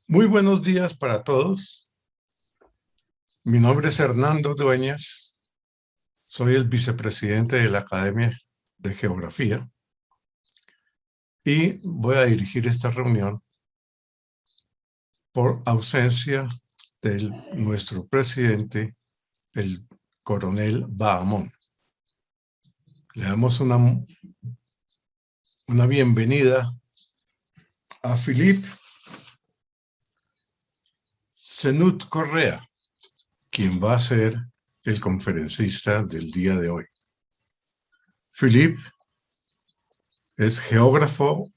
Muy buenos días para todos. Mi nombre es Hernando Dueñas. Soy el vicepresidente de la Academia de Geografía y voy a dirigir esta reunión por ausencia de nuestro presidente, el coronel Bahamón. Le damos una bienvenida a Philippe Zenut Correa, quien va a ser el conferencista del día de hoy. Philippe es geógrafo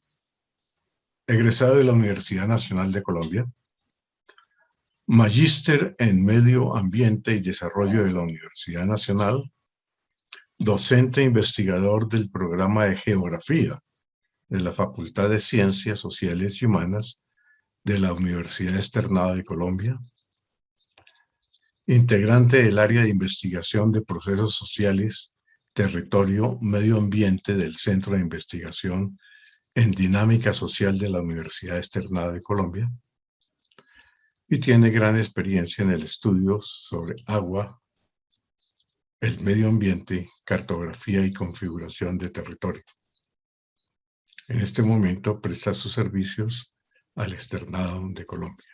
egresado de la Universidad Nacional de Colombia, magíster en Medio Ambiente y Desarrollo de la Universidad Nacional, docente e investigador del programa de Geografía de la Facultad de Ciencias Sociales y Humanas de la Universidad Externada de Colombia, integrante del área de investigación de procesos sociales, territorio, medio ambiente del Centro de Investigación en Dinámica Social de la Universidad Externada de Colombia, y tiene gran experiencia en el estudio sobre agua, el medio ambiente, cartografía y configuración de territorio. En este momento presta sus servicios al Externado de Colombia.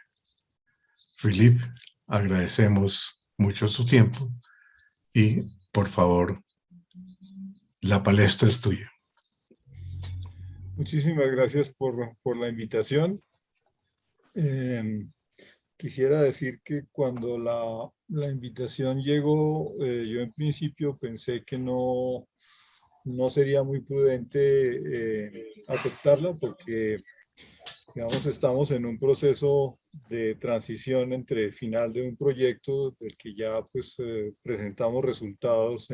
Philippe, agradecemos mucho su tiempo y, por favor, la palestra es tuya. Muchísimas gracias por la invitación. Quisiera decir que cuando la invitación llegó, yo en principio pensé que no sería muy prudente aceptarla porque, digamos, estamos en un proceso de transición entre el final de un proyecto del que ya pues presentamos resultados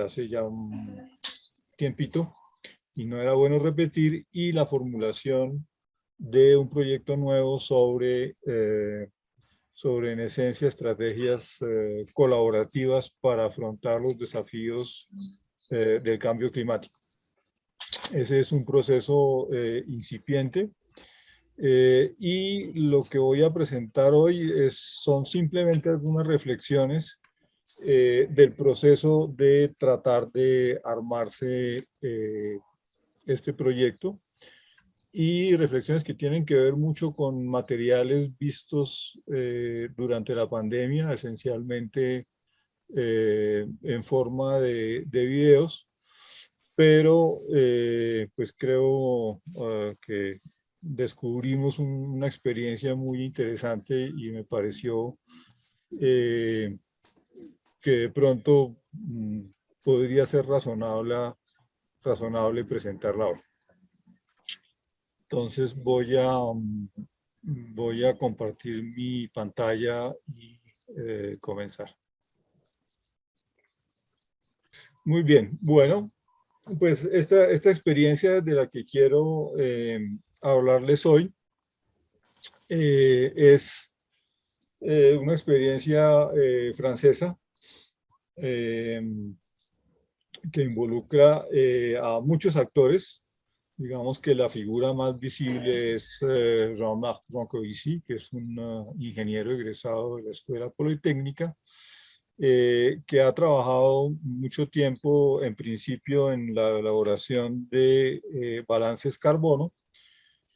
hace ya un tiempito y no era bueno repetir, y la formulación de un proyecto nuevo sobre en esencia, estrategias colaborativas para afrontar los desafíos del cambio climático. Ese es un proceso incipiente y lo que voy a presentar hoy son simplemente algunas reflexiones del proceso de tratar de armarse este proyecto, y reflexiones que tienen que ver mucho con materiales vistos durante la pandemia, esencialmente en forma de videos, pero pues creo que descubrimos una experiencia muy interesante y me pareció que de pronto podría ser razonable presentarla hoy. Entonces voy a compartir mi pantalla y comenzar. Muy bien, bueno, pues esta experiencia de la que quiero hablarles hoy es una experiencia francesa que involucra a muchos actores. Digamos que la figura más visible es Jean-Marc Jancovici, que es un ingeniero egresado de la Escuela Politécnica, que ha trabajado mucho tiempo, en principio, en la elaboración de balances carbono,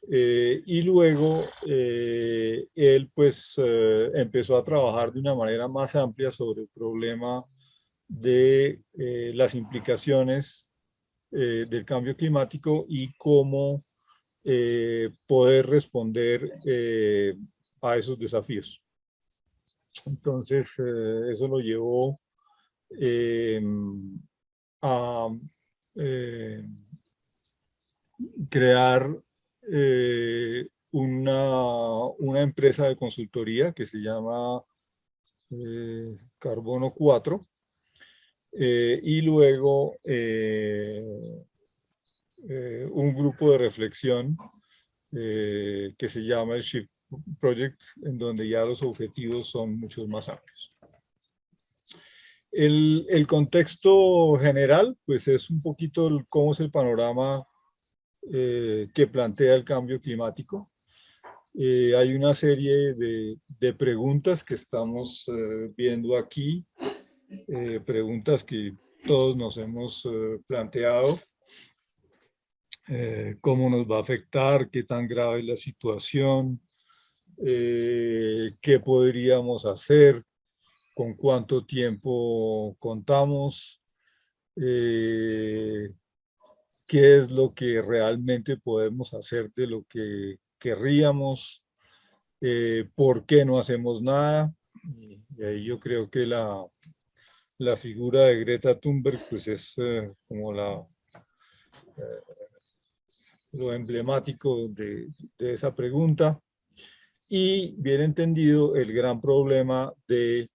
y luego él pues empezó a trabajar de una manera más amplia sobre el problema de las implicaciones del cambio climático y cómo poder responder a esos desafíos. Entonces, eso lo llevó a crear una empresa de consultoría que se llama Carbono 4, y luego un grupo de reflexión que se llama el Shift Project, en donde ya los objetivos son mucho más amplios. El contexto general, pues es un poquito cómo es el panorama que plantea el cambio climático. Hay una serie de preguntas que estamos viendo aquí, preguntas que todos nos hemos planteado. ¿Cómo nos va a afectar? ¿Qué tan grave es la situación? ¿Qué podríamos hacer? ¿Con cuánto tiempo contamos? ¿Qué es lo que realmente podemos hacer de lo que querríamos? ¿Por qué no hacemos nada? Y ahí yo creo que la figura de Greta Thunberg pues es como lo emblemático de esa pregunta. Y bien entendido el gran problema de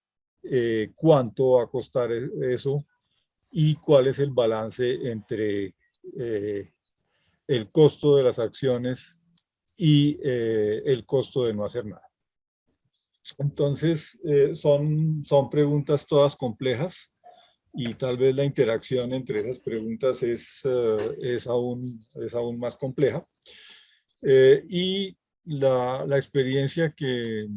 cuánto va a costar eso y cuál es el balance entre el costo de las acciones y el costo de no hacer nada. Entonces, son preguntas todas complejas y tal vez la interacción entre esas preguntas es aún más compleja. Y la experiencia que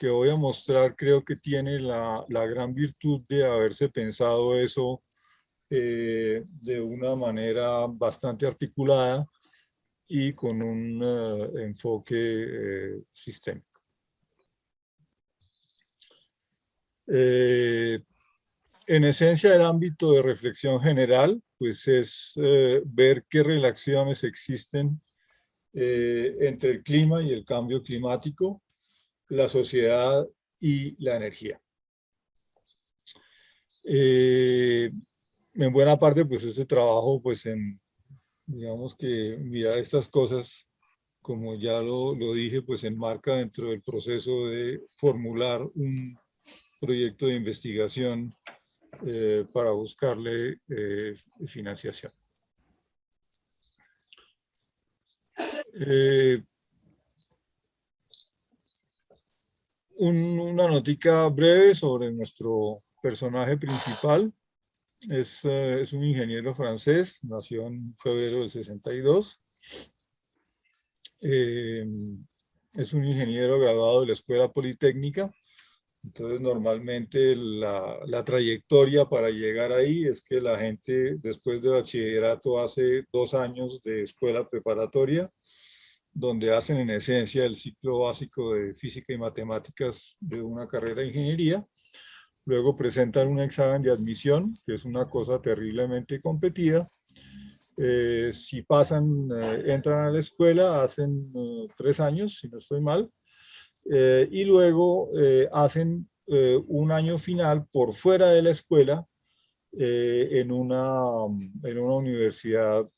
voy a mostrar creo que tiene la gran virtud de haberse pensado eso de una manera bastante articulada y con un enfoque sistémico. En esencia, el ámbito de reflexión general, pues es ver qué relaciones existen entre el clima y el cambio climático, la sociedad y la energía. En buena parte, pues ese trabajo, pues digamos que mirar estas cosas, como ya lo dije, pues enmarca dentro del proceso de formular un proyecto de investigación para buscarle financiación. Una notica breve sobre nuestro personaje principal. Es un ingeniero francés, nació en febrero del 62. Es un ingeniero graduado de la Escuela Politécnica. Entonces, normalmente la trayectoria para llegar ahí es que la gente después de bachillerato hace 2 años de escuela preparatoria, donde hacen en esencia el ciclo básico de física y matemáticas de una carrera de ingeniería. Luego presentan un examen de admisión, que es una cosa terriblemente competida. Si pasan, entran a la escuela, hacen 3 años, si no estoy mal, y luego hacen un año final por fuera de la escuela en una universidad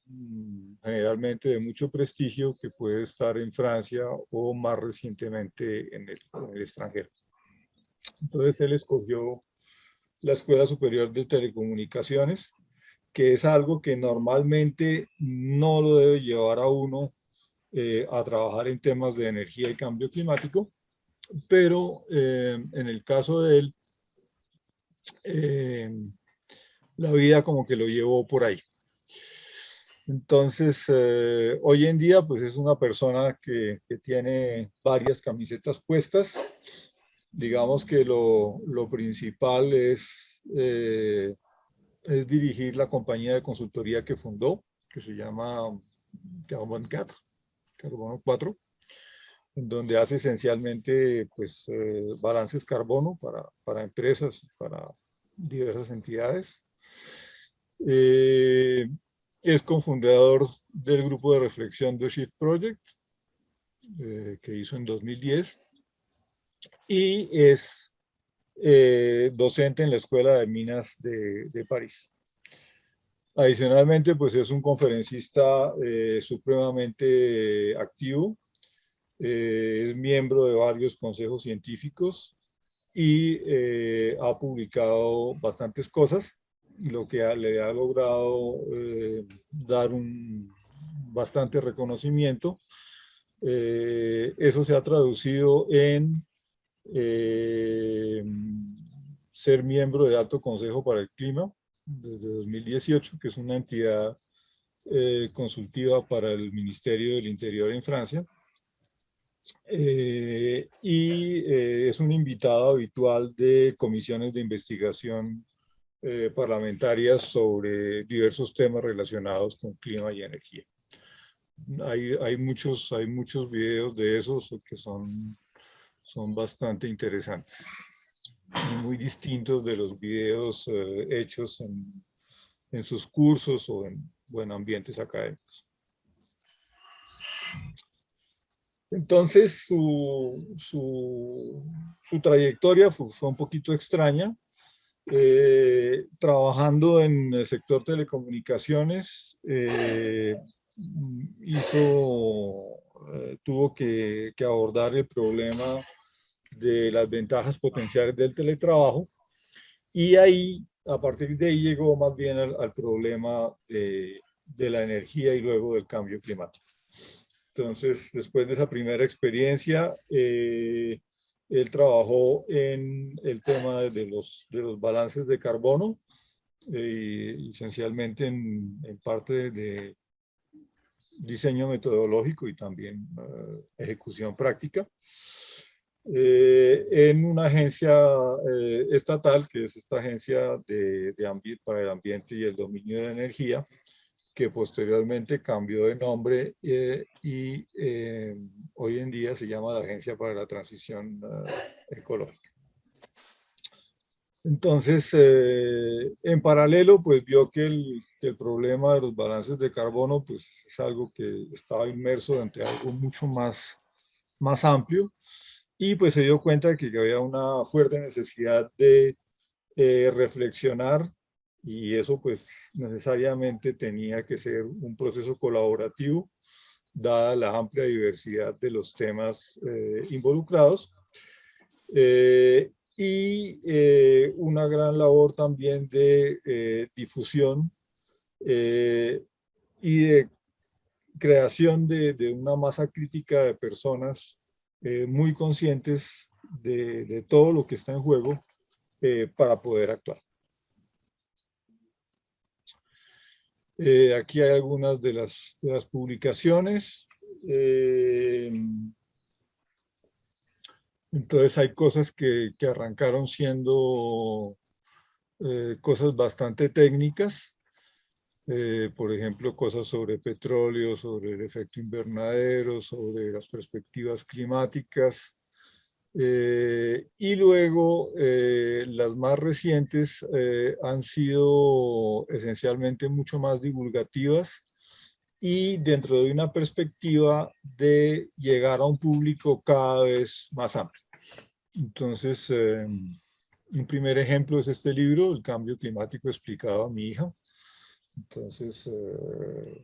generalmente de mucho prestigio que puede estar en Francia o más recientemente en el extranjero. Entonces él escogió la Escuela Superior de Telecomunicaciones, que es algo que normalmente no lo debe llevar a uno a trabajar en temas de energía y cambio climático, pero en el caso de él, eh, la vida como que lo llevó por ahí. Entonces, hoy en día, pues es una persona que tiene varias camisetas puestas. Digamos que lo principal es dirigir la compañía de consultoría que fundó, que se llama Carbon 4, Carbono 4, en donde hace esencialmente pues, balances carbono para empresas, para diversas entidades. Es cofundador del grupo de reflexión The Shift Project, que hizo en 2010, y es docente en la Escuela de Minas de París. Adicionalmente, pues es un conferencista supremamente activo, es miembro de varios consejos científicos y ha publicado bastantes cosas, lo que le ha logrado dar un bastante reconocimiento. Eso se ha traducido en ser miembro de Alto Consejo para el Clima desde 2018, que es una entidad consultiva para el Ministerio del Interior en Francia. Es un invitado habitual de comisiones de investigación parlamentarias sobre diversos temas relacionados con clima y energía. Hay muchos videos de esos que son bastante interesantes y muy distintos de los videos hechos en sus cursos o en ambientes académicos. Entonces, su trayectoria fue un poquito extraña. Trabajando en el sector telecomunicaciones, tuvo que abordar el problema de las ventajas potenciales del teletrabajo, y a partir de ahí llegó más bien al problema de la energía y luego del cambio climático. Entonces, después de esa primera experiencia, él trabajó en el tema de los balances de carbono, esencialmente en parte de diseño metodológico y también ejecución práctica, en una agencia estatal, que es esta agencia para el ambiente y el dominio de la energía, que posteriormente cambió de nombre y hoy en día se llama la Agencia para la Transición Ecológica. Entonces, en paralelo, pues vio que el problema de los balances de carbono pues, es algo que estaba inmerso entre algo mucho más amplio, y pues se dio cuenta de que había una fuerte necesidad de reflexionar, y eso pues necesariamente tenía que ser un proceso colaborativo, dada la amplia diversidad de los temas involucrados, una gran labor también de difusión y de creación de una masa crítica de personas muy conscientes de todo lo que está en juego para poder actuar. Aquí hay algunas de las publicaciones. Entonces hay cosas que arrancaron siendo cosas bastante técnicas. Por ejemplo, cosas sobre petróleo, sobre el efecto invernadero, sobre las perspectivas climáticas. Y luego las más recientes han sido esencialmente mucho más divulgativas y dentro de una perspectiva de llegar a un público cada vez más amplio. Entonces, un primer ejemplo es este libro, El cambio climático explicado a mi hija. Entonces,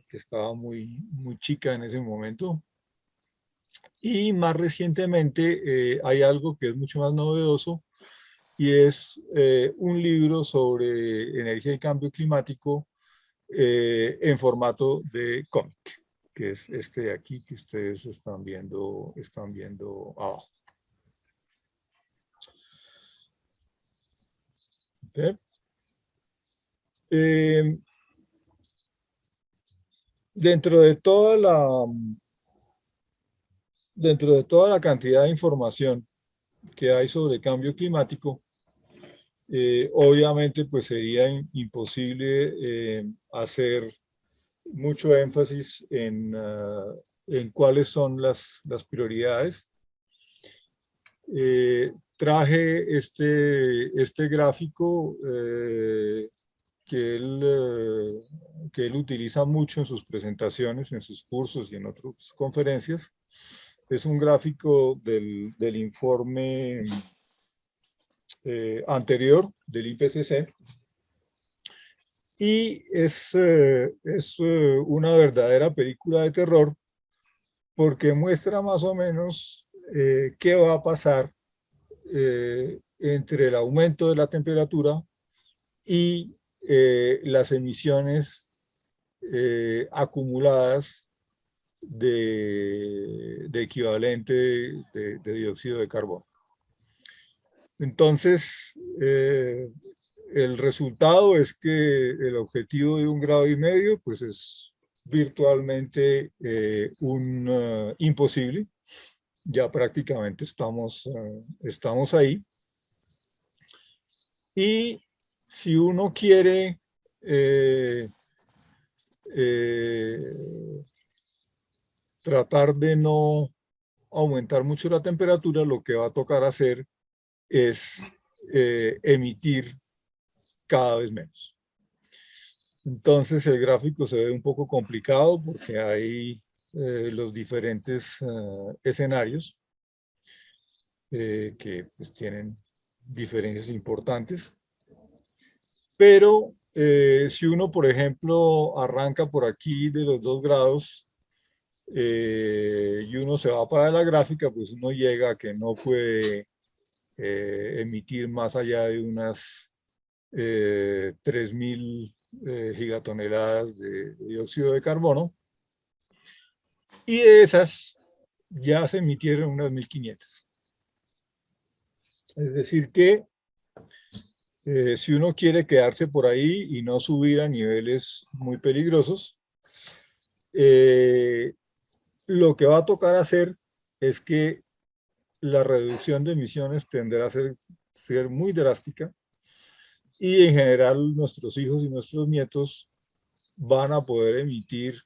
que estaba muy chica en ese momento. Y más recientemente hay algo que es mucho más novedoso, y es un libro sobre energía y cambio climático en formato de cómic, que es este de aquí que ustedes están viendo abajo. ¿Okay? Dentro de toda la cantidad de información que hay sobre cambio climático, obviamente pues sería imposible hacer mucho énfasis en cuáles son las prioridades. Traje este gráfico que él utiliza mucho en sus presentaciones, en sus cursos y en otras conferencias. Es un gráfico del informe anterior del IPCC, y es una verdadera película de terror, porque muestra más o menos qué va a pasar entre el aumento de la temperatura y las emisiones acumuladas de equivalente de dióxido de carbono. Entonces, el resultado es que el objetivo de 1,5 grados pues es virtualmente imposible, ya prácticamente estamos ahí. Y si uno quiere tratar de no aumentar mucho la temperatura, lo que va a tocar hacer es emitir cada vez menos. Entonces el gráfico se ve un poco complicado porque hay los diferentes escenarios que pues, tienen diferencias importantes. Pero si uno, por ejemplo, arranca por aquí de los 2 grados y uno se va para la gráfica, pues uno llega a que no puede emitir más allá de unas 3.000 gigatoneladas de dióxido de carbono, y de esas ya se emitieron unas 1.500. Es decir que si uno quiere quedarse por ahí y no subir a niveles muy peligrosos, lo que va a tocar hacer es que la reducción de emisiones tendrá a ser muy drástica, y en general nuestros hijos y nuestros nietos van a poder emitir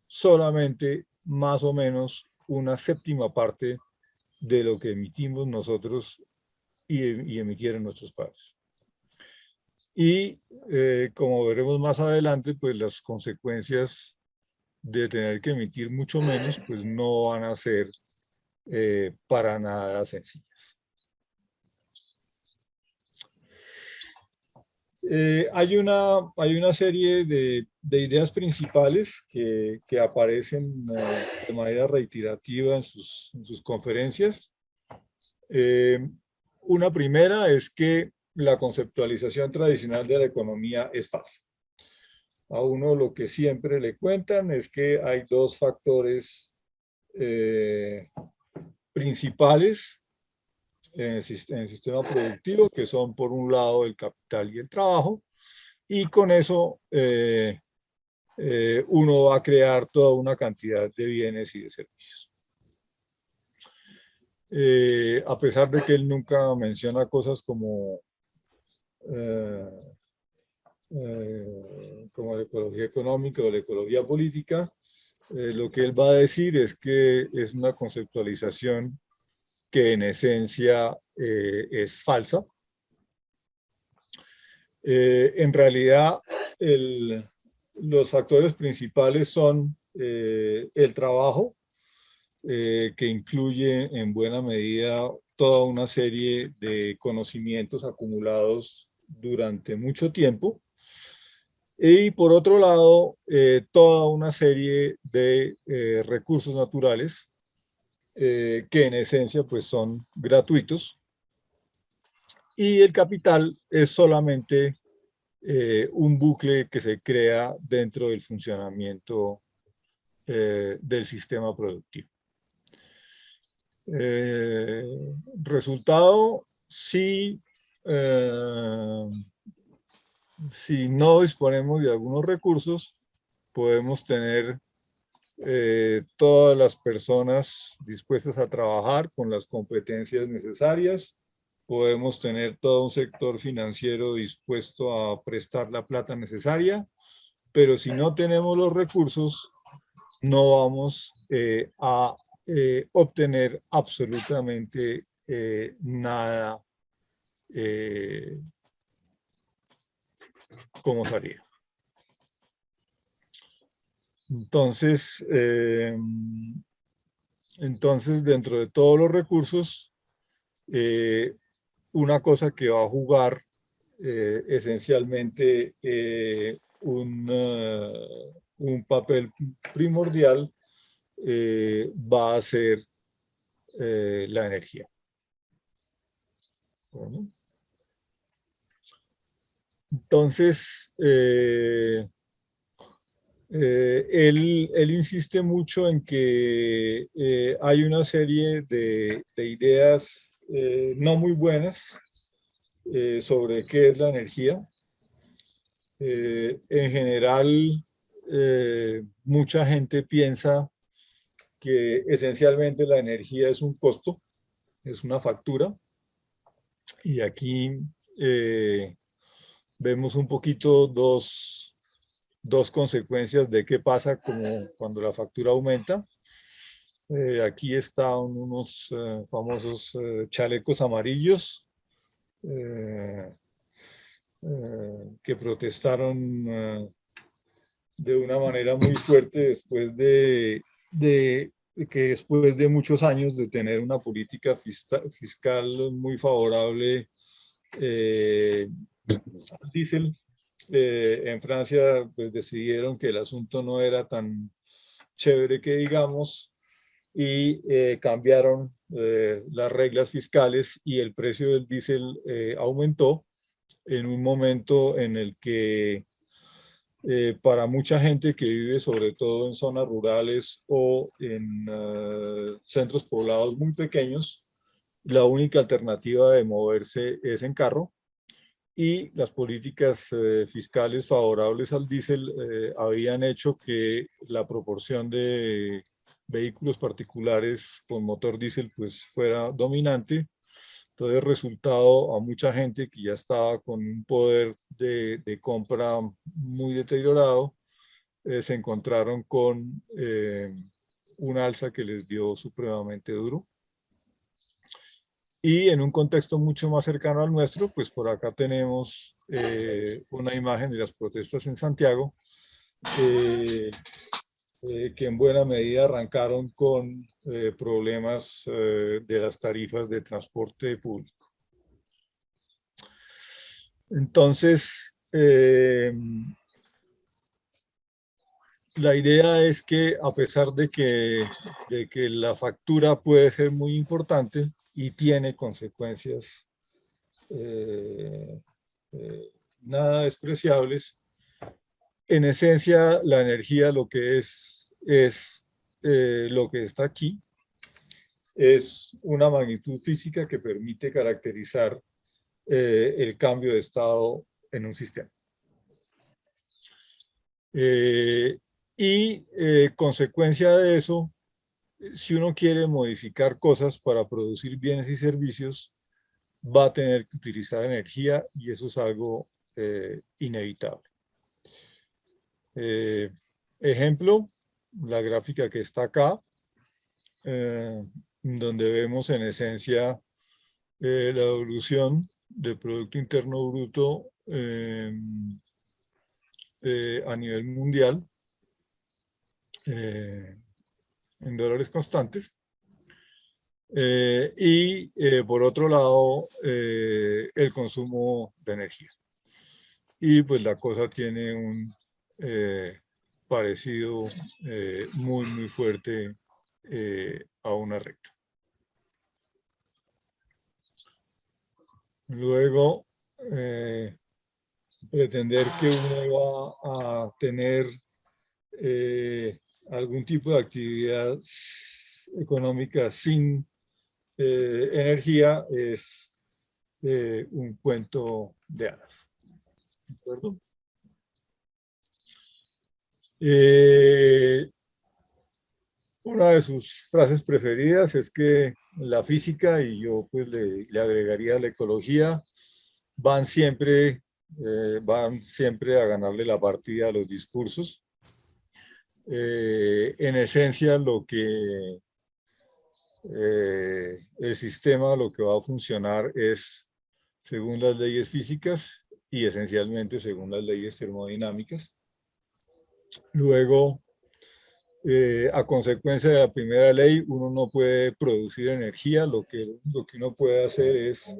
solamente más o menos una séptima parte de lo que emitimos nosotros y emitieron nuestros padres. Y como veremos más adelante, pues las consecuencias de tener que emitir mucho menos, pues no van a ser para nada sencillas. Hay una serie de ideas principales que aparecen de manera reiterativa en sus conferencias. Una primera es que la conceptualización tradicional de la economía es falsa. A uno lo que siempre le cuentan es que hay 2 factores principales en el sistema productivo, que son por un lado el capital y el trabajo, y con eso uno va a crear toda una cantidad de bienes y de servicios. A pesar de que él nunca menciona cosas como la ecología económica o la ecología política, lo que él va a decir es que es una conceptualización que en esencia es falsa. En realidad, los factores principales son el trabajo, que incluye en buena medida toda una serie de conocimientos acumulados durante mucho tiempo, y por otro lado, toda una serie de recursos naturales que en esencia pues son gratuitos, y el capital es solamente un bucle que se crea dentro del funcionamiento del sistema productivo. Resultado, si no disponemos de algunos recursos, podemos tener todas las personas dispuestas a trabajar con las competencias necesarias, podemos tener todo un sector financiero dispuesto a prestar la plata necesaria, pero si no tenemos los recursos, no vamos a obtener absolutamente nada como salida. Entonces, dentro de todos los recursos, una cosa que va a jugar esencialmente un papel primordial va a ser la energía. Bueno. Entonces, él insiste mucho en que hay una serie de ideas no muy buenas sobre qué es la energía. En general, mucha gente piensa que esencialmente la energía es un costo, es una factura, y aquí vemos un poquito dos consecuencias de qué pasa como cuando la factura aumenta. Aquí están unos famosos chalecos amarillos eh, que protestaron de una manera muy fuerte después de que después de muchos años de tener una política fiscal muy favorable al diésel, en Francia pues decidieron que el asunto no era tan chévere que digamos y cambiaron las reglas fiscales y el precio del diésel aumentó en un momento en el que para mucha gente que vive sobre todo en zonas rurales o en centros poblados muy pequeños, la única alternativa de moverse es en carro y las políticas fiscales favorables al diésel habían hecho que la proporción de vehículos particulares con motor diésel pues fuera dominante. Entonces, resultado a mucha gente que ya estaba con un poder de compra muy deteriorado, se encontraron con un alza que les dio supremamente duro. Y en un contexto mucho más cercano al nuestro, pues por acá tenemos una imagen de las protestas en Santiago, eh, que en buena medida arrancaron con problemas de las tarifas de transporte público. Entonces, la idea es que a pesar de que la factura puede ser muy importante y tiene consecuencias eh, eh, nada despreciables, en esencia la energía lo que es lo que está aquí, es una magnitud física que permite caracterizar el cambio de estado en un sistema. Consecuencia de eso, si uno quiere modificar cosas para producir bienes y servicios, va a tener que utilizar energía y eso es algo inevitable. Ejemplo, la gráfica que está acá, donde vemos en esencia la evolución del Producto Interno Bruto a nivel mundial en dólares constantes. Por otro lado, el consumo de energía. Y pues la cosa tiene un parecido muy fuerte a una recta. Luego, pretender que uno va a tener algún tipo de actividad económica sin energía es un cuento de hadas. ¿De acuerdo? Una de sus frases preferidas es que la física, y yo pues le agregaría la ecología, van siempre a ganarle la partida a los discursos. En esencia, el sistema lo que va a funcionar es según las leyes físicas y esencialmente según las leyes termodinámicas. Luego, a consecuencia de la primera ley, uno no puede producir energía, lo que uno puede hacer es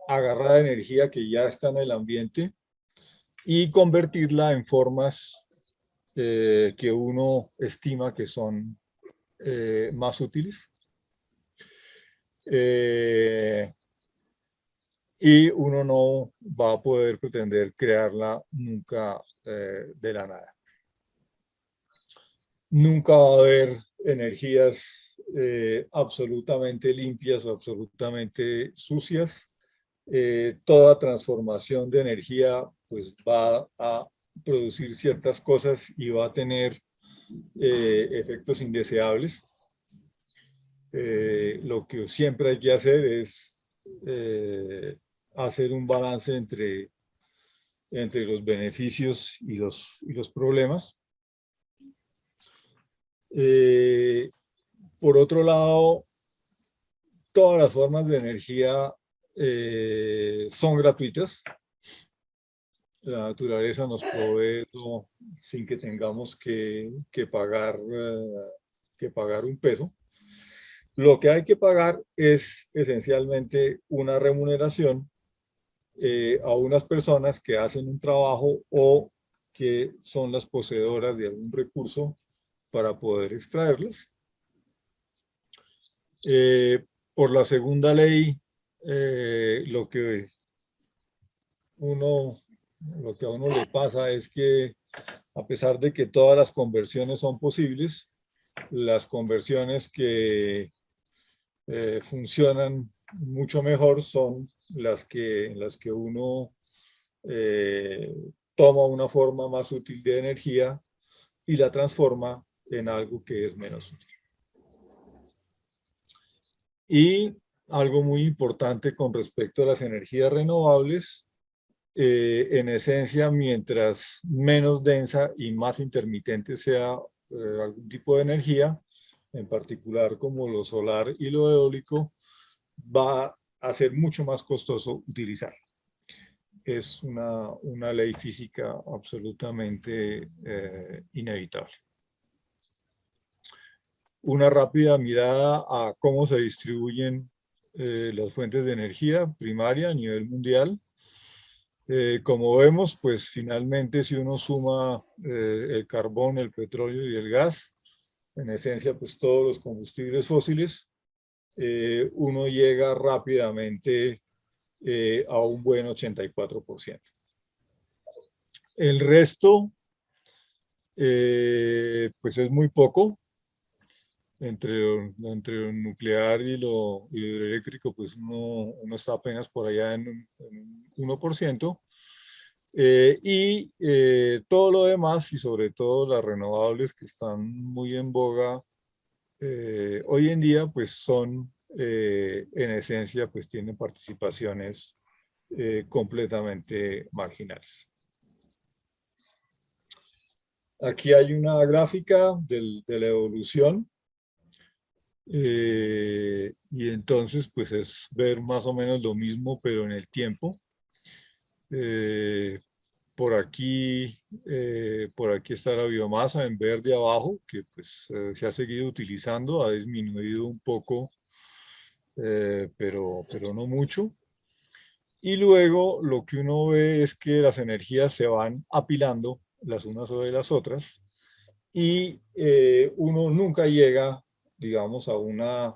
agarrar energía que ya está en el ambiente y convertirla en formas que uno estima que son más útiles. Y uno no va a poder pretender crearla nunca de la nada. Nunca va a haber energías absolutamente limpias o absolutamente sucias. Toda transformación de energía pues va a producir ciertas cosas y va a tener efectos indeseables. Lo que siempre hay que hacer es hacer un balance entre los beneficios y los problemas. Por otro lado, todas las formas de energía son gratuitas. La naturaleza nos provee eso sin que tengamos que pagar un peso. Lo que hay que pagar es esencialmente una remuneración a unas personas que hacen un trabajo o que son las poseedoras de algún recurso para poder extraerlos. Por la segunda ley, lo que a uno le pasa es que, a pesar de que todas las conversiones son posibles, las conversiones que funcionan mucho mejor son las que uno toma una forma más útil de energía y la transforma en algo que es menos útil. Y algo muy importante con respecto a las energías renovables, en esencia, mientras menos densa y más intermitente sea algún tipo de energía, en particular como lo solar y lo eólico, va a ser mucho más costoso utilizarla. Es una ley física absolutamente inevitable. Una rápida mirada a cómo se distribuyen las fuentes de energía primaria a nivel mundial. Como vemos, pues finalmente si uno suma el carbón, el petróleo y el gas, en esencia pues todos los combustibles fósiles, uno llega rápidamente a un buen 84%. El resto, pues es muy poco. Entre lo nuclear y lo hidroeléctrico, pues uno está apenas por allá en un 1%. Y todo lo demás, y sobre todo las renovables que están muy en boga hoy en día, pues son, en esencia, pues tienen participaciones completamente marginales. Aquí hay una gráfica de la evolución. Y entonces, pues es ver más o menos lo mismo, pero en el tiempo. Por aquí está la biomasa en verde abajo, que pues se ha seguido utilizando, ha disminuido un poco, pero no mucho. Y luego lo que uno ve es que las energías se van apilando las unas sobre las otras y uno nunca llega, digamos, a una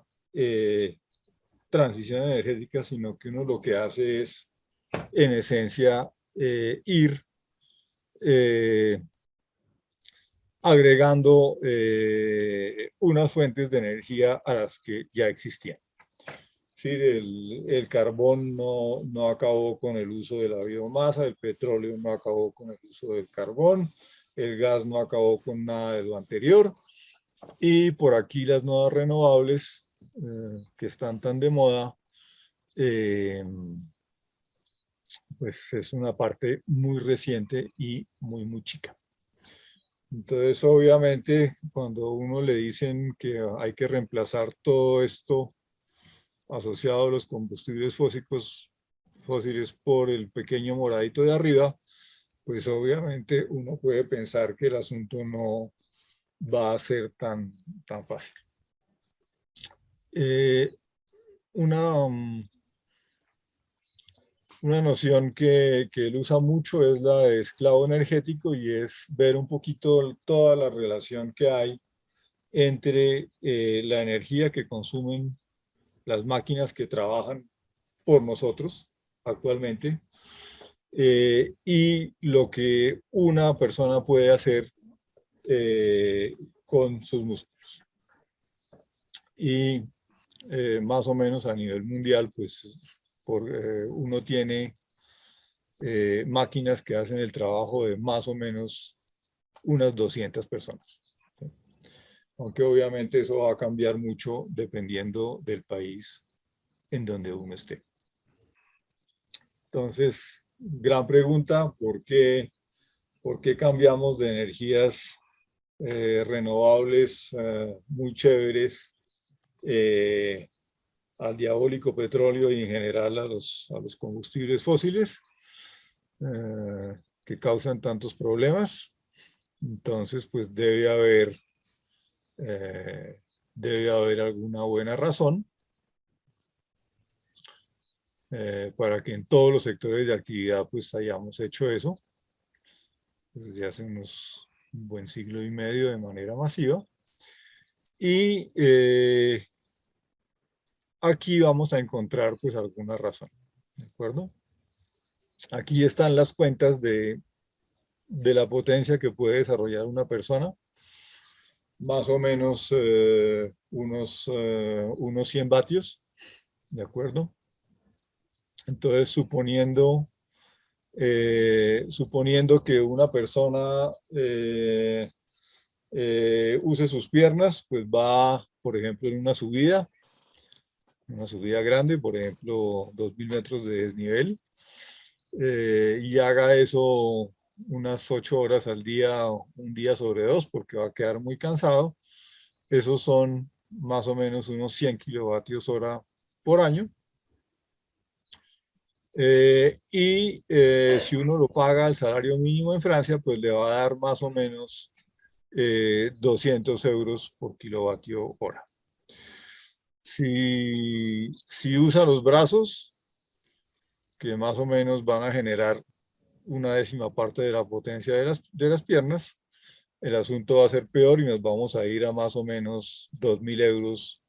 transición energética, sino que uno lo que hace es, en esencia, ir agregando unas fuentes de energía a las que ya existían. Sí, el carbón no acabó con el uso de la biomasa, el petróleo no acabó con el uso del carbón, el gas no acabó con nada de lo anterior, y por aquí las nuevas renovables que están tan de moda, pues es una parte muy reciente y muy chica. Entonces, obviamente, cuando uno le dicen que hay que reemplazar todo esto asociado a los combustibles fósiles por el pequeño moradito de arriba, pues obviamente uno puede pensar que el asunto no va a ser tan fácil. Una noción que él usa mucho es la de esclavo energético, y es ver un poquito toda la relación que hay entre la energía que consumen las máquinas que trabajan por nosotros actualmente y lo que una persona puede hacer con sus músculos. Y más o menos a nivel mundial, pues uno tiene máquinas que hacen el trabajo de más o menos unas 200 personas. aunque obviamente eso va a cambiar mucho dependiendo del país en donde uno esté. Entonces, gran pregunta, por qué cambiamos de energías renovables muy chéveres al diabólico petróleo y en general a los combustibles fósiles que causan tantos problemas? Entonces, pues debe haber alguna buena razón para que en todos los sectores de actividad pues hayamos hecho eso desde hace un buen siglo y medio de manera masiva. Y aquí vamos a encontrar pues alguna razón, ¿de acuerdo? Aquí están las cuentas de la potencia que puede desarrollar una persona, más o menos unos 100 vatios, ¿de acuerdo? Entonces, suponiendo que una persona use sus piernas, pues va, por ejemplo, en una subida grande, por ejemplo, 2000 metros de desnivel, y haga eso unas 8 horas al día, un día sobre dos, porque va a quedar muy cansado. Esos son más o menos unos 100 kilovatios hora por año. Si uno lo paga al salario mínimo en Francia, pues le va a dar más o menos 200 euros por kilovatio hora. Si usa los brazos, que más o menos van a generar una décima parte de la potencia de las piernas, el asunto va a ser peor y nos vamos a ir a más o menos 2000 euros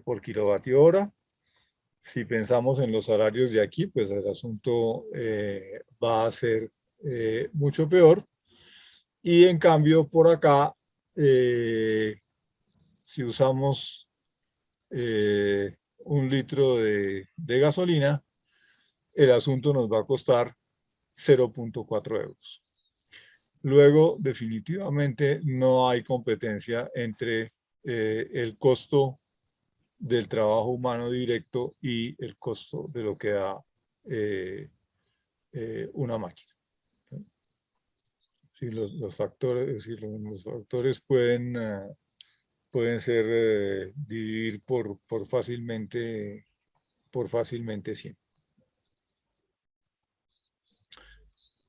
por kilovatio hora. Si pensamos en los salarios de aquí, pues el asunto va a ser mucho peor. Y en cambio, por acá, si usamos 1 litro de gasolina, el asunto nos va a costar 0,4 euros. Luego, definitivamente, no hay competencia entre el costo del trabajo humano directo y el costo de lo que da una máquina. Sí, los factores, sí, los factores pueden ser dividir por fácilmente 100.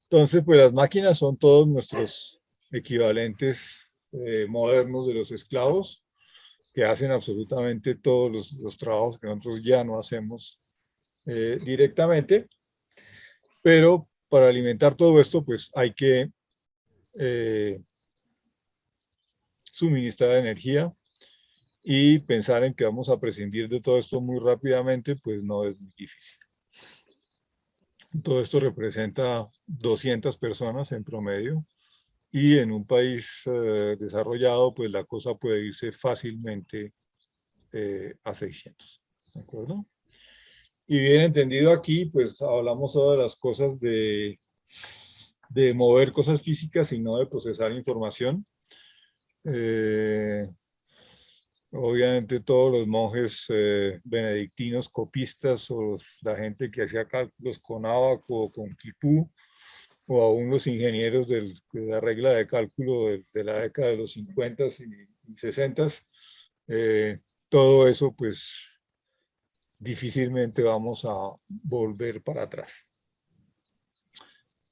Entonces, pues las máquinas son todos nuestros equivalentes modernos de los esclavos, que hacen absolutamente todos los trabajos que nosotros ya no hacemos directamente, pero para alimentar todo esto, pues hay que suministrar energía, y pensar en que vamos a prescindir de todo esto muy rápidamente, pues no es muy difícil. Todo esto representa 200 personas en promedio, y en un país desarrollado, pues la cosa puede irse fácilmente a 600. ¿De acuerdo? Y bien entendido aquí, pues hablamos solo de las cosas de mover cosas físicas y no de procesar información. Obviamente todos los monjes benedictinos copistas o la gente que hacía cálculos con ábaco o con quipú, o aún los ingenieros de la regla de cálculo de la década de los 50 y 60, todo eso pues difícilmente vamos a volver para atrás.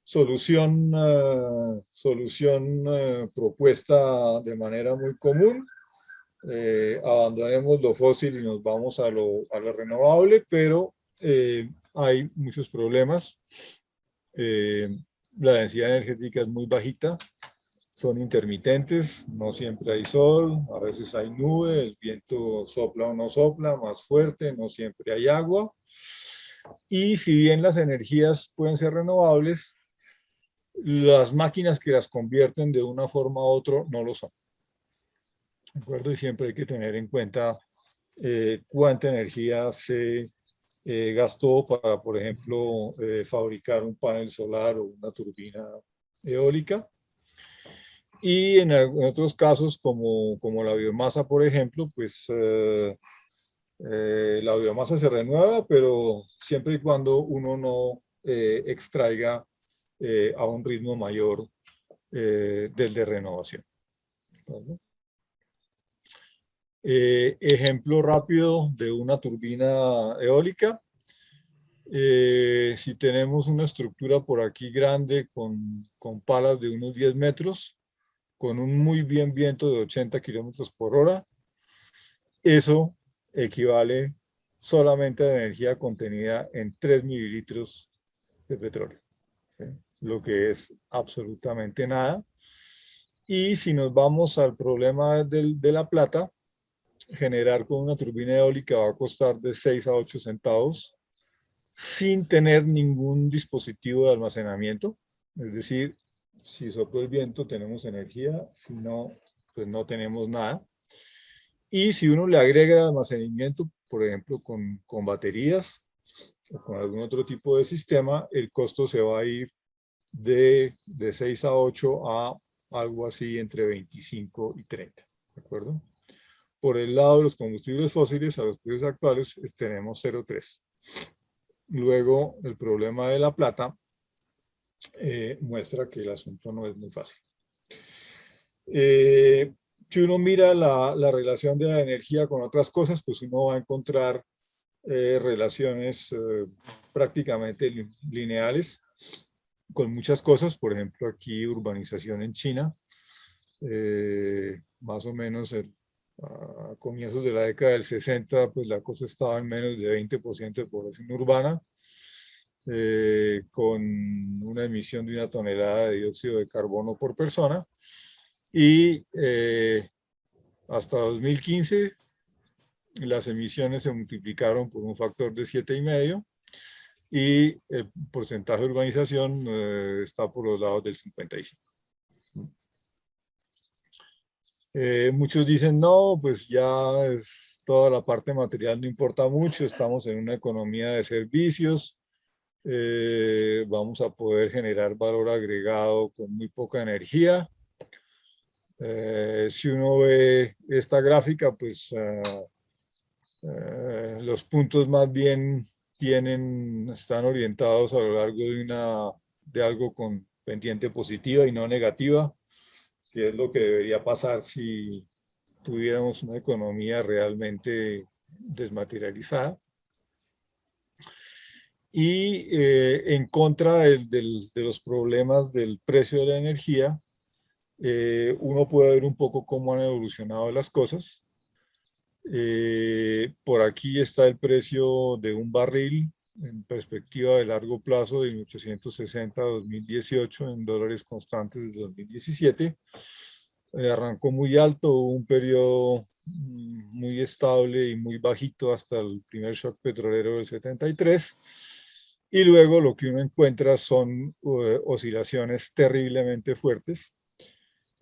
Solución propuesta de manera muy común: abandonemos lo fósil y nos vamos a lo renovable, pero hay muchos problemas. La densidad energética es muy bajita, son intermitentes, no siempre hay sol, a veces hay nube, el viento sopla o no sopla, más fuerte, no siempre hay agua. Y si bien las energías pueden ser renovables, las máquinas que las convierten de una forma a otra no lo son. ¿De acuerdo? Y siempre hay que tener en cuenta cuánta energía se gastó para, por ejemplo, fabricar un panel solar o una turbina eólica. Y en otros casos, como la biomasa, por ejemplo, pues la biomasa se renueva, pero siempre y cuando uno no extraiga a un ritmo mayor del de renovación. ¿Vale? Ejemplo rápido de una turbina eólica. Si tenemos una estructura por aquí grande con palas de unos 10 metros, con un muy bien viento de 80 kilómetros por hora, eso equivale solamente a la energía contenida en 3 mililitros de petróleo, ¿sí? Lo que es absolutamente nada. Y si nos vamos al problema de la plata, generar con una turbina eólica va a costar de 6 a 8 centavos sin tener ningún dispositivo de almacenamiento. Es decir, si sopla el viento tenemos energía, si no, pues no tenemos nada. Y si uno le agrega el almacenamiento, por ejemplo, con baterías o con algún otro tipo de sistema, el costo se va a ir de 6 a 8 a algo así entre 25 y 30. ¿De acuerdo? Por el lado de los combustibles fósiles, a los precios actuales, tenemos 0,3. Luego, el problema de la plata muestra que el asunto no es muy fácil. Si uno mira la relación de la energía con otras cosas, pues uno va a encontrar relaciones prácticamente lineales con muchas cosas. Por ejemplo, aquí urbanización en China, más o menos a comienzos de la década del 60, pues la cosa estaba en menos de 20% de población urbana, con una emisión de 1 tonelada de dióxido de carbono por persona. Y hasta 2015 las emisiones se multiplicaron por un factor de 7,5 y el porcentaje de urbanización está por los lados del 55. Muchos dicen, no, pues ya es, toda la parte material no importa mucho, estamos en una economía de servicios, vamos a poder generar valor agregado con muy poca energía. Si uno ve esta gráfica, pues los puntos más bien están orientados a lo largo de algo con pendiente positiva y no negativa, que es lo que debería pasar si tuviéramos una economía realmente desmaterializada. Y en contra de los problemas del precio de la energía, uno puede ver un poco cómo han evolucionado las cosas. Por aquí está el precio de un barril en perspectiva de largo plazo de 1860 a 2018 en dólares constantes desde 2017. Arrancó muy alto, hubo un periodo muy estable y muy bajito hasta el primer shock petrolero del 73. Y luego lo que uno encuentra son oscilaciones terriblemente fuertes.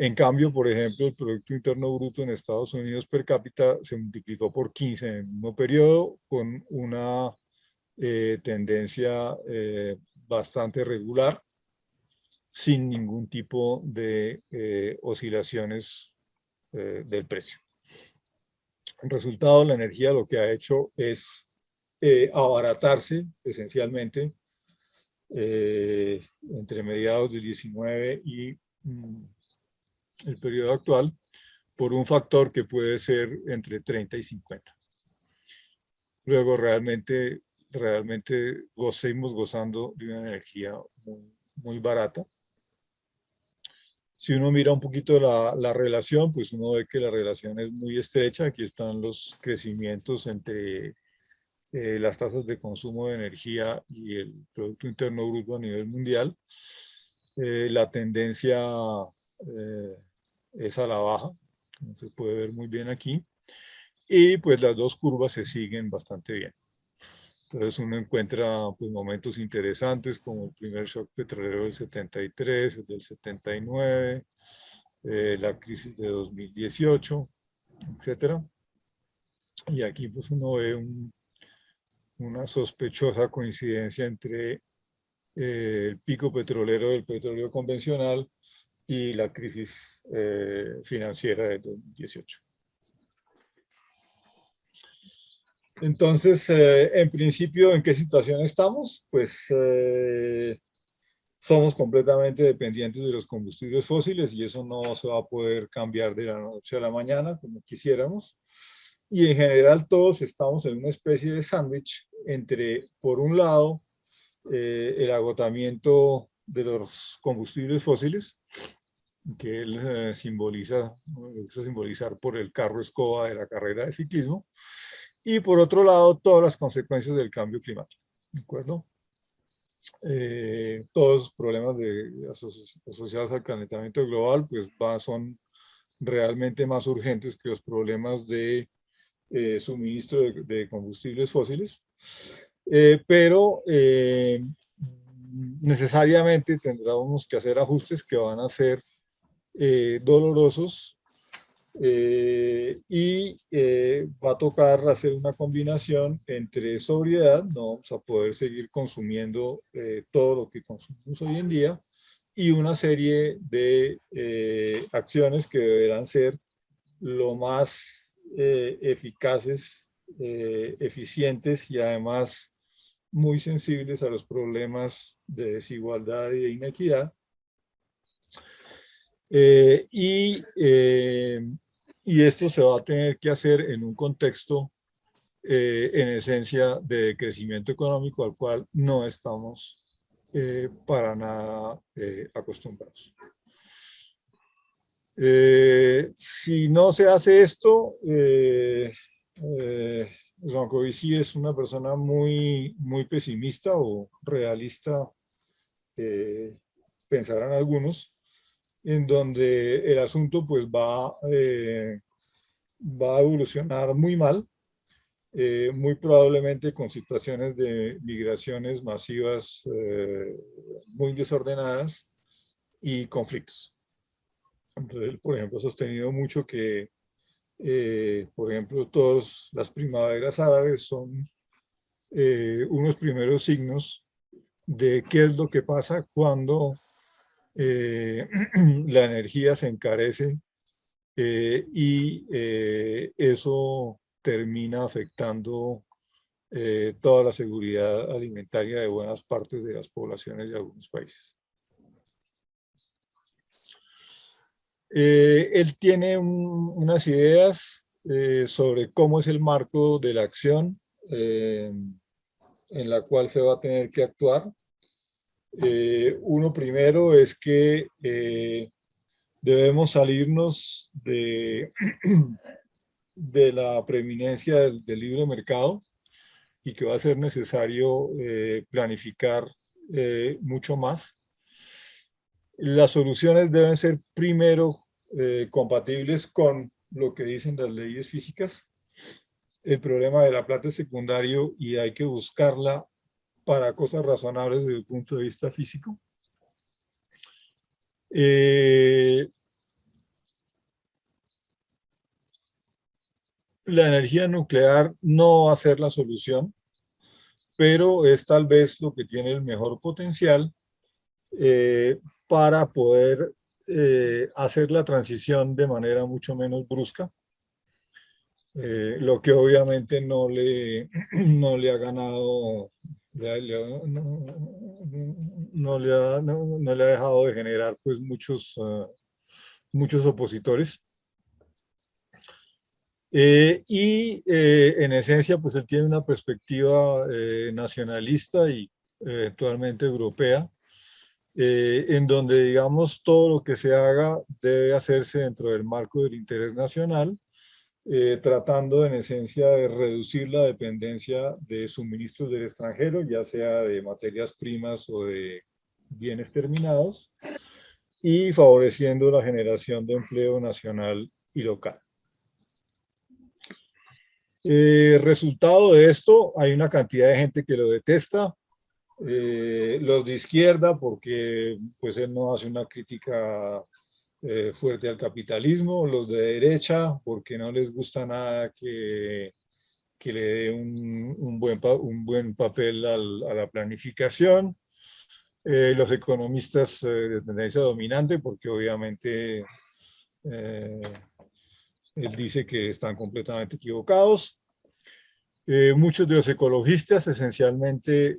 En cambio, por ejemplo, el Producto Interno Bruto en Estados Unidos per cápita se multiplicó por 15 en el mismo periodo, con una tendencia bastante regular, sin ningún tipo de oscilaciones del precio. El resultado, la energía lo que ha hecho es abaratarse esencialmente entre mediados del 19 y el periodo actual, por un factor que puede ser entre 30 y 50. Luego realmente seguimos gozando de una energía muy barata. Si uno mira un poquito la relación, pues uno ve que la relación es muy estrecha. Aquí están los crecimientos entre las tasas de consumo de energía y el Producto Interno Bruto a nivel mundial. La tendencia es a la baja, como se puede ver muy bien aquí, y pues las dos curvas se siguen bastante bien. Entonces uno encuentra pues, momentos interesantes como el primer shock petrolero del 73, el del 79, la crisis de 2018, etcétera. Y aquí pues uno ve una sospechosa coincidencia entre el pico petrolero del petróleo convencional y la crisis financiera de 2018. Entonces, en principio, ¿en qué situación estamos? Pues somos completamente dependientes de los combustibles fósiles y eso no se va a poder cambiar de la noche a la mañana como quisiéramos. Y en general todos estamos en una especie de sándwich entre, por un lado, el agotamiento de los combustibles fósiles, que él simboliza, lo gusta simbolizar por el carro escoba de la carrera de ciclismo, y por otro lado, todas las consecuencias del cambio climático, ¿de acuerdo? Todos los problemas asociados al calentamiento global pues son realmente más urgentes que los problemas de suministro de combustibles fósiles, pero necesariamente tendremos que hacer ajustes que van a ser dolorosos y va a tocar hacer una combinación entre sobriedad, no vamos a poder seguir consumiendo todo lo que consumimos hoy en día, y una serie de acciones que deberán ser lo más eficaces, eficientes y además muy sensibles a los problemas de desigualdad y de inequidad. Eh, y, eh, y esto se va a tener que hacer en un contexto, en esencia, de crecimiento económico al cual no estamos para nada acostumbrados. Si no se hace esto, Jancovici es una persona muy pesimista o realista, pensarán algunos, en donde el asunto pues va a evolucionar muy mal, muy probablemente con situaciones de migraciones masivas muy desordenadas y conflictos. Entonces, por ejemplo, ha sostenido mucho que, por ejemplo, todas las primaveras árabes son unos primeros signos de qué es lo que pasa cuando la energía se encarece y eso termina afectando toda la seguridad alimentaria de buenas partes de las poblaciones de algunos países. Él tiene unas ideas sobre cómo es el marco de la acción en la cual se va a tener que actuar. Uno primero es que debemos salirnos de la preeminencia del libre mercado y que va a ser necesario planificar mucho más. Las soluciones deben ser primero compatibles con lo que dicen las leyes físicas. El problema de la plata es secundario y hay que buscarla para cosas razonables desde el punto de vista físico. La energía nuclear no va a ser la solución, pero es tal vez lo que tiene el mejor potencial para poder hacer la transición de manera mucho menos brusca, lo que obviamente no le ha ganado, no le ha dejado de generar pues muchos opositores. En esencia, pues él tiene una perspectiva nacionalista y eventualmente europea, en donde, digamos, todo lo que se haga debe hacerse dentro del marco del interés nacional, tratando en esencia de reducir la dependencia de suministros del extranjero, ya sea de materias primas o de bienes terminados, y favoreciendo la generación de empleo nacional y local. Resultado de esto, hay una cantidad de gente que lo detesta, los de izquierda porque pues él no hace una crítica fuerte al capitalismo, los de derecha porque no les gusta nada que le dé un buen papel a la planificación, Los economistas de tendencia dominante, porque obviamente él dice que están completamente equivocados. Muchos de los ecologistas, esencialmente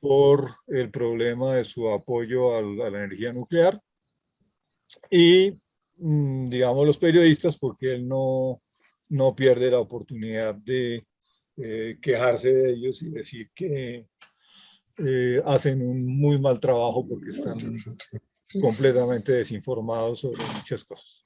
por el problema de su apoyo a la energía nuclear. Y, digamos, los periodistas, porque él no pierde la oportunidad de quejarse de ellos y decir que hacen un muy mal trabajo porque están completamente desinformados sobre muchas cosas.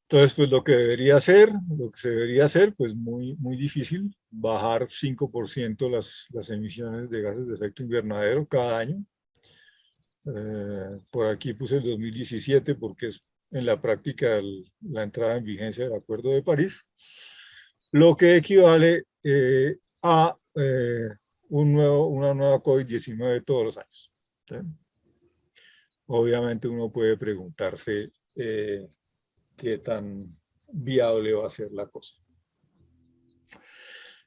Entonces, pues lo que se debería hacer, pues muy difícil, bajar 5% las emisiones de gases de efecto invernadero cada año. Por aquí puse el 2017 porque es en la práctica la entrada en vigencia del Acuerdo de París, lo que equivale a una nueva COVID-19 todos los años. ¿Sí? Obviamente uno puede preguntarse qué tan viable va a ser la cosa.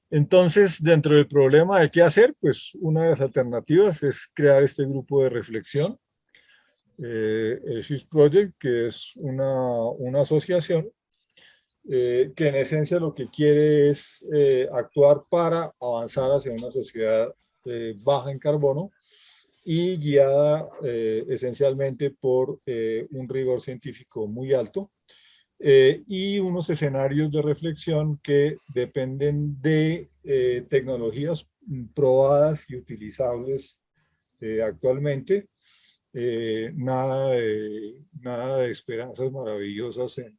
Entonces, dentro del problema de qué hacer, pues una de las alternativas es crear este grupo de reflexión, el SHIFT Project, que es una asociación que en esencia lo que quiere es actuar para avanzar hacia una sociedad baja en carbono y guiada esencialmente por un rigor científico muy alto y unos escenarios de reflexión que dependen de tecnologías probadas y utilizables actualmente. Nada de esperanzas maravillosas en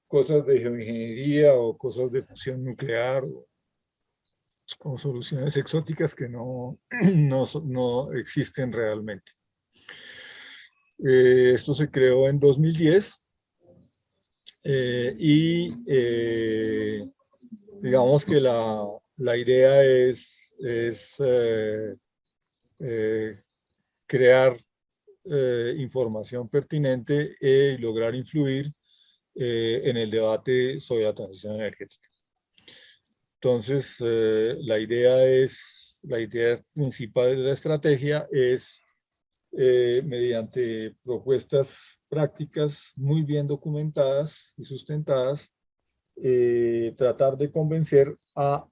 cosas de geoingeniería o cosas de fusión nuclear o soluciones exóticas que no existen realmente. Esto se creó en 2010 y digamos que la idea es crear información pertinente y lograr influir en el debate sobre la transición energética. Entonces, la idea principal de la estrategia es, mediante propuestas prácticas muy bien documentadas y sustentadas, tratar de convencer a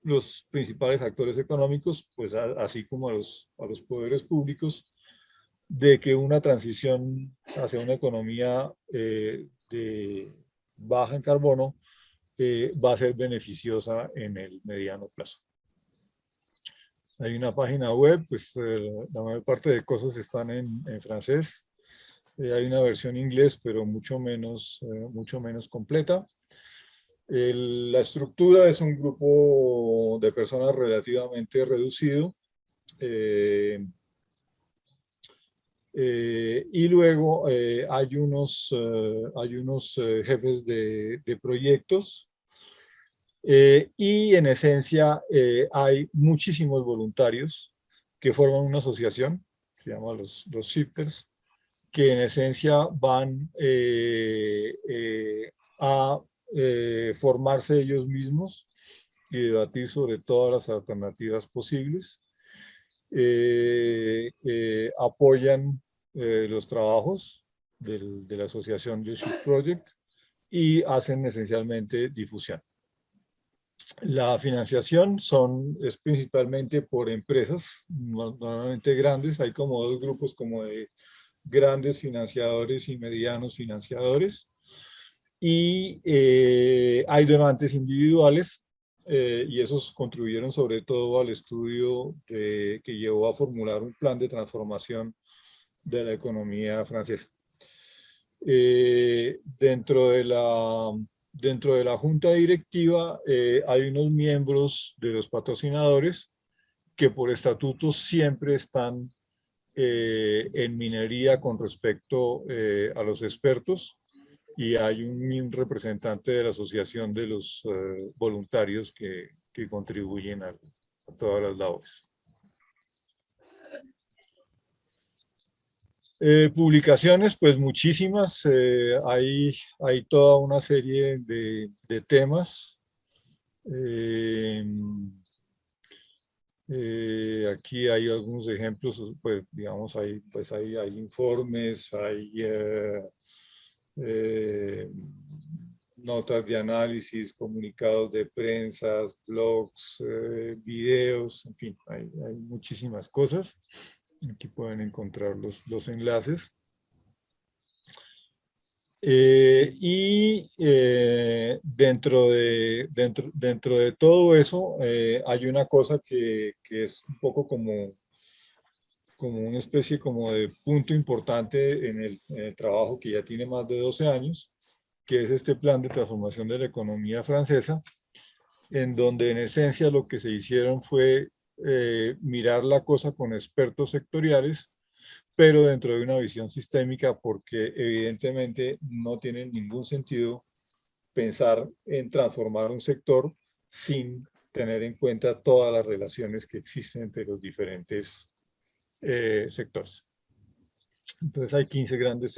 los principales actores económicos, pues así como a los poderes públicos, de que una transición hacia una economía de baja en carbono va a ser beneficiosa en el mediano plazo. Hay una página web, pues la mayor parte de cosas están en francés. Hay una versión en inglés, pero mucho menos completa. La estructura es un grupo de personas relativamente reducido. Y luego hay unos jefes de proyectos y en esencia hay muchísimos voluntarios que forman una asociación, se llama los Shifters, que en esencia van a formarse ellos mismos y debatir sobre todas las alternativas posibles. Apoyan los trabajos de la asociación The Shift Project y hacen esencialmente difusión. La financiación es principalmente por empresas, normalmente grandes. Hay como dos grupos como de grandes financiadores y medianos financiadores. Y hay donantes individuales y esos contribuyeron sobre todo al estudio que llevó a formular un plan de transformación de la economía francesa. Dentro de la junta directiva hay unos miembros de los patrocinadores que por estatutos siempre están en minería con respecto a los expertos y hay un representante de la asociación de los voluntarios que contribuyen a todas las labores. Publicaciones, pues muchísimas. Hay toda una serie de temas. Aquí hay algunos ejemplos, pues digamos, hay informes, hay eh, notas de análisis, comunicados de prensa, blogs, videos, en fin, hay muchísimas cosas. Aquí pueden encontrar los enlaces. Dentro de todo eso hay una cosa que es un poco como una especie como de punto importante en el trabajo que ya tiene más de 12 años, que es este plan de transformación de la economía francesa, en donde en esencia lo que se hicieron fue mirar la cosa con expertos sectoriales, pero dentro de una visión sistémica, porque evidentemente no tiene ningún sentido pensar en transformar un sector sin tener en cuenta todas las relaciones que existen entre los diferentes sectores. Entonces hay 15 grandes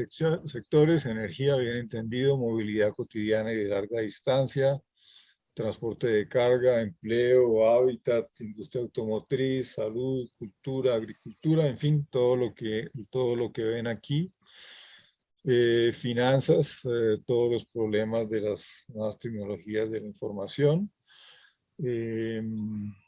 sectores: energía, bien entendido, movilidad cotidiana y de larga distancia, transporte de carga, empleo, hábitat, industria automotriz, salud, cultura, agricultura, en fin, todo lo que ven aquí. Finanzas, todos los problemas de las nuevas tecnologías de la información.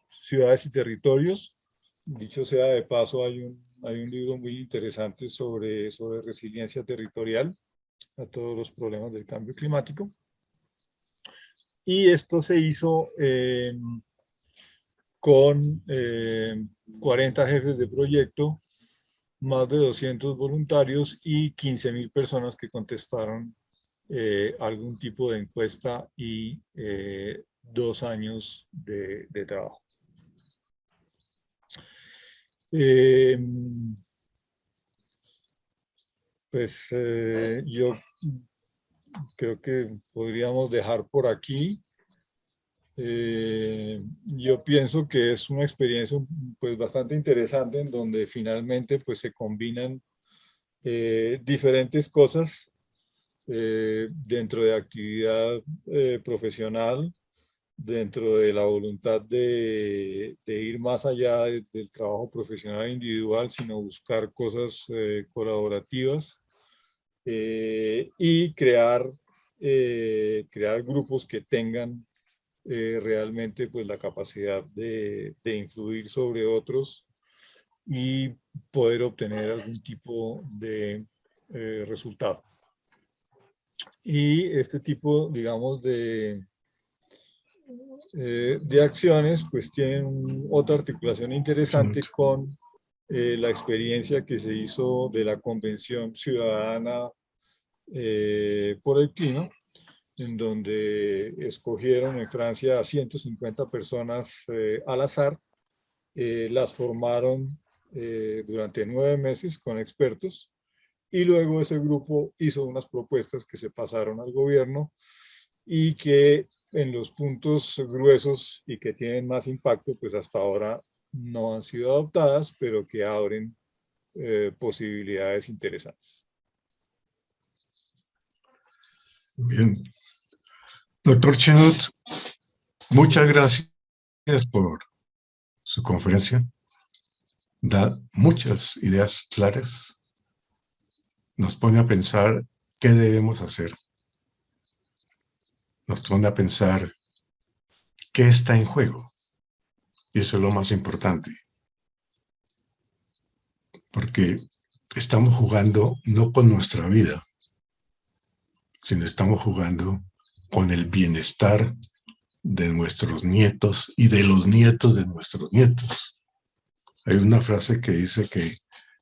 Ciudades y territorios. Dicho sea de paso, hay un libro muy interesante sobre resiliencia territorial a todos los problemas del cambio climático. Y esto se hizo con 40 jefes de proyecto, más de 200 voluntarios y 15.000 personas que contestaron algún tipo de encuesta y 2 años de trabajo. Yo creo que podríamos dejar por aquí. Yo pienso que es una experiencia pues bastante interesante, en donde finalmente pues se combinan diferentes cosas dentro de actividad profesional, dentro de la voluntad de ir más allá del trabajo profesional individual, sino buscar cosas colaborativas y crear grupos que tengan realmente pues la capacidad de influir sobre otros y poder obtener algún tipo de resultado. Y este tipo, digamos, de acciones pues tienen otra articulación interesante con la experiencia que se hizo de la Convención Ciudadana por el Clima, en donde escogieron en Francia a 150 personas al azar, las formaron durante 9 meses con expertos, y luego ese grupo hizo unas propuestas que se pasaron al gobierno y que en los puntos gruesos y que tienen más impacto, pues hasta ahora no han sido adoptadas, pero que abren posibilidades interesantes. Bien. Doctor Chenut, muchas gracias por su conferencia. Da muchas ideas claras. Nos pone a pensar qué debemos hacer. Nos pone a pensar qué está en juego. Y eso es lo más importante. Porque estamos jugando no con nuestra vida, sino estamos jugando con el bienestar de nuestros nietos y de los nietos de nuestros nietos. Hay una frase que dice que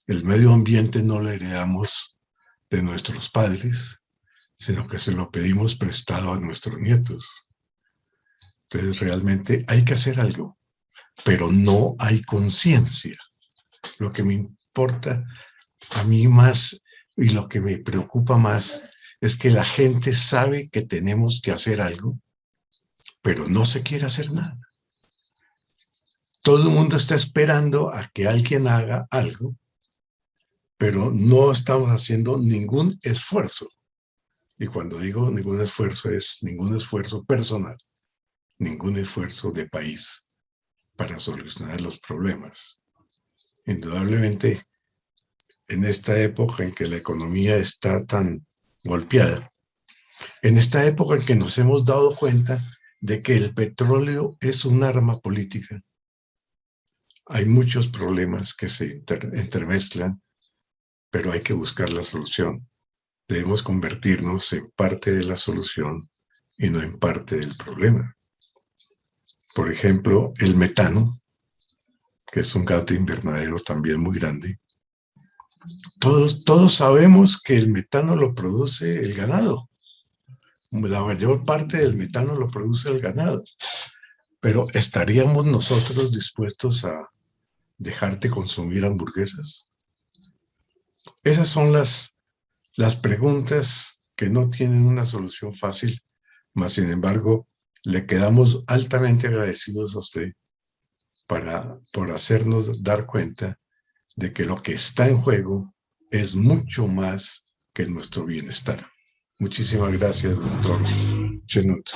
el medio ambiente no lo heredamos de nuestros padres, sino que se lo pedimos prestado a nuestros nietos. Entonces realmente hay que hacer algo, pero no hay conciencia. Lo que me importa a mí más y lo que me preocupa más es que la gente sabe que tenemos que hacer algo, pero no se quiere hacer nada. Todo el mundo está esperando a que alguien haga algo, pero no estamos haciendo ningún esfuerzo. Y cuando digo ningún esfuerzo, es ningún esfuerzo personal, ningún esfuerzo de país. para solucionar los problemas. Indudablemente, en esta época en que la economía está tan golpeada, en esta época en que nos hemos dado cuenta de que el petróleo es un arma política, hay muchos problemas que se entremezclan, pero hay que buscar la solución. Debemos convertirnos en parte de la solución y no en parte del problema. Por ejemplo, el metano, que es un gas invernadero también muy grande. Todos sabemos que el metano lo produce el ganado. La mayor parte del metano lo produce el ganado. Pero ¿estaríamos nosotros dispuestos a dejar de consumir hamburguesas? Esas son las preguntas que no tienen una solución fácil, mas sin embargo, le quedamos altamente agradecidos a usted por hacernos dar cuenta de que lo que está en juego es mucho más que nuestro bienestar. Muchísimas gracias, doctor Chenut.